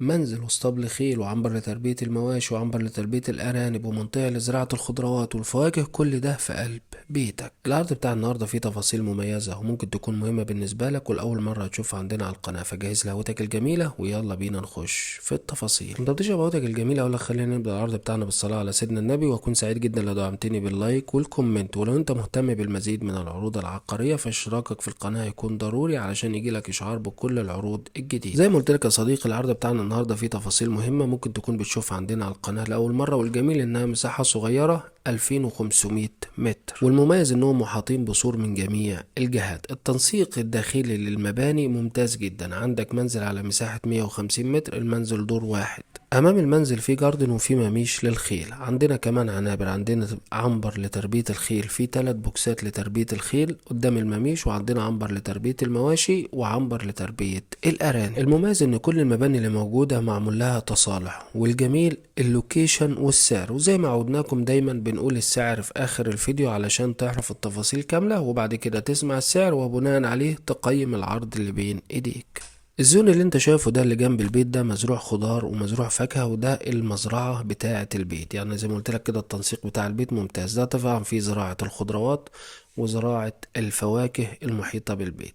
منزل واسطبل خيل وعنبر لتربية المواشي وعنبر لتربية الأرانب ومنطقة لزراعة الخضروات والفواكه، كل ده في قلب بيتك. العرض بتاع النهاردة فيه تفاصيل مميزة وممكن تكون مهمة بالنسبة لك والأول مرة تشوفها عندنا على القناة، فجهز لهوتك الجميلة ويلا بينا نخش في التفاصيل. متبديش بهوتك الجميلة أقولك خلينا نبدأ العرض بتاعنا بالصلاة على سيدنا النبي، وأكون سعيد جدا لو دعمتني باللايك والكومنت. ولو أنت مهتم بالمزيد من العروض العقارية فاشتراكك في القناة هيكون ضروري علشان يجيلك إشعار بكل العروض الجديدة. زي ما قلت لك يا صديقي، العرض بتاعنا النهاردة فيه تفاصيل مهمة ممكن تكون بتشوفها عندنا على القناة لأول مرة، والجميل إنها مساحة صغيرة 2500 متر، والمميز إنهم محاطين بسور من جميع الجهات. التنسيق الداخلي للمباني ممتاز جدا. عندك منزل على مساحة 150 متر، المنزل دور واحد. امام المنزل في جاردن وفي مميش للخيل. عندنا كمان عنابر، عندنا عنبر لتربية الخيل، في 3 بوكسات لتربية الخيل قدام المميش، وعندنا عنبر لتربية المواشي وعنبر لتربية الارانب. المميز ان كل المباني اللي موجودة معمول لها تصالح، والجميل اللوكيشن والسعر. وزي ما عودناكم دايما بنقول السعر في اخر الفيديو علشان تعرف التفاصيل كاملة، وبعد كده تسمع السعر وبناء عليه تقيم العرض اللي بين ايديك. الزون اللي انت شايفه ده اللي جنب البيت ده مزروع خضار ومزروع فاكهة، وده المزرعة بتاعة البيت. يعني زي ما قلت لك كده التنسيق بتاع البيت ممتاز. ده طبعا فيه زراعة الخضروات وزراعة الفواكه المحيطة بالبيت.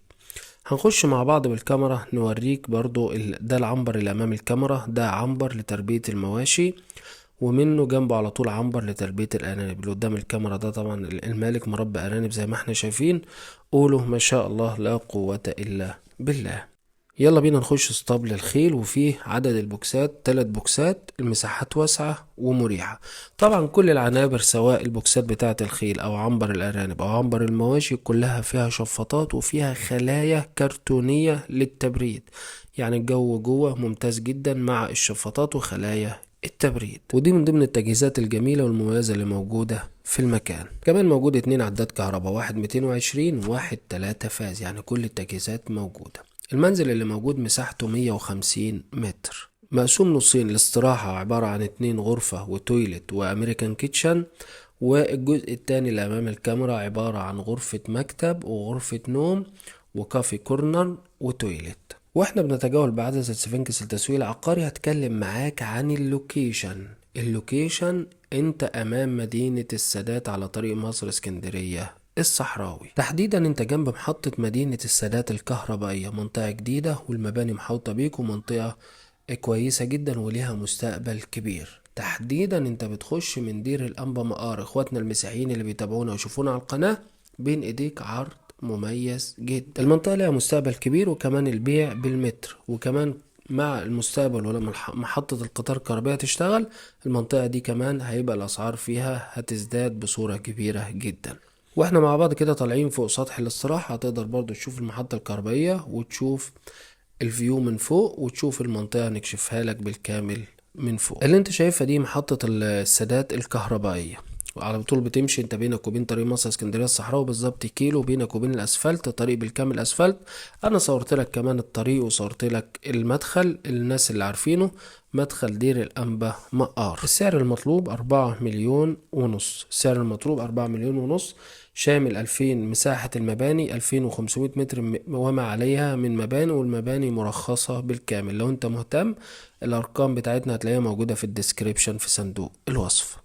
هنخش مع بعض بالكاميرا نوريك برضو ده العنبر اللي امام الكاميرا، ده عنبر لتربية المواشي، ومنه جنبه على طول عنبر لتربية الأرانب. اللي قدام الكاميرا ده طبعا المالك مربى أرانب زي ما احنا شايفين. قولوا ما شاء الله لا قوة إلا بالله. يلا بينا نخش اسطبل الخيل، وفيه عدد البوكسات 3 بوكسات، المساحات واسعة ومريحة. طبعا كل العنابر سواء البوكسات بتاعة الخيل او عنبر الارانب او عنبر المواشي كلها فيها شفاطات وفيها خلايا كرتونية للتبريد. يعني الجو جوه ممتاز جدا مع الشفاطات وخلايا التبريد، ودي من ضمن التجهيزات الجميلة والمميزة اللي موجودة في المكان. كمان موجود 2 عداد كهرباء، واحد 220 وواحد 3 فاز، يعني كل التجهيزات موجودة. المنزل اللي موجود مساحته 150 متر، مقسوم نصين. الاستراحة عبارة عن 2 غرفة وتويلت وامريكان كيتشن، والجزء التاني اللي امام الكاميرا عبارة عن غرفة مكتب وغرفة نوم وكافي كورنر وتويلت. واحنا بنتجول بعدسة سفنكس التسويق العقاري هتكلم معاك عن اللوكيشن. انت امام مدينة السادات على طريق مصر اسكندرية الصحراوي. تحديدا انت جنب محطة مدينة السادات الكهربائية، منطقة جديدة والمباني محوطة بيك، ومنطقة كويسة جدا وليها مستقبل كبير. تحديدا انت بتخش من دير الانبا مقار. اخواتنا المسيحيين اللي بيتابعونا ويشوفونا على القناة، بين ايديك عرض مميز جدا. المنطقة لها مستقبل كبير، وكمان البيع بالمتر، وكمان مع المستقبل ولما محطة القطار الكهربائية تشتغل المنطقة دي كمان هيبقى الأسعار فيها هتزداد بصورة كبيرة جدا. واحنا مع بعض كده طالعين فوق سطح الاستراحة هتقدر برضو تشوف المحطة الكهربائية وتشوف الفيو من فوق، وتشوف المنطقة نكشفها لك بالكامل من فوق. اللي انت شايفها دي محطة السادات الكهربائية، وعلى طول بتمشي انت بينك وبين طريق مصر اسكندريه الصحراوي بالظبط كيلو، بينك وبين الاسفلت طريق بالكامل اسفلت. انا صورت لك كمان الطريق وصورت لك المدخل، الناس اللي عارفينه مدخل دير الانبا مقار. السعر المطلوب 4,500,000. السعر المطلوب 4,500,000 شامل 2000 مساحة المباني 2500 متر وما عليها من مباني، والمباني مرخصة بالكامل. لو انت مهتم الارقام بتاعتنا هتلاقيها موجودة في الديسكريبشن في صندوق الوصف.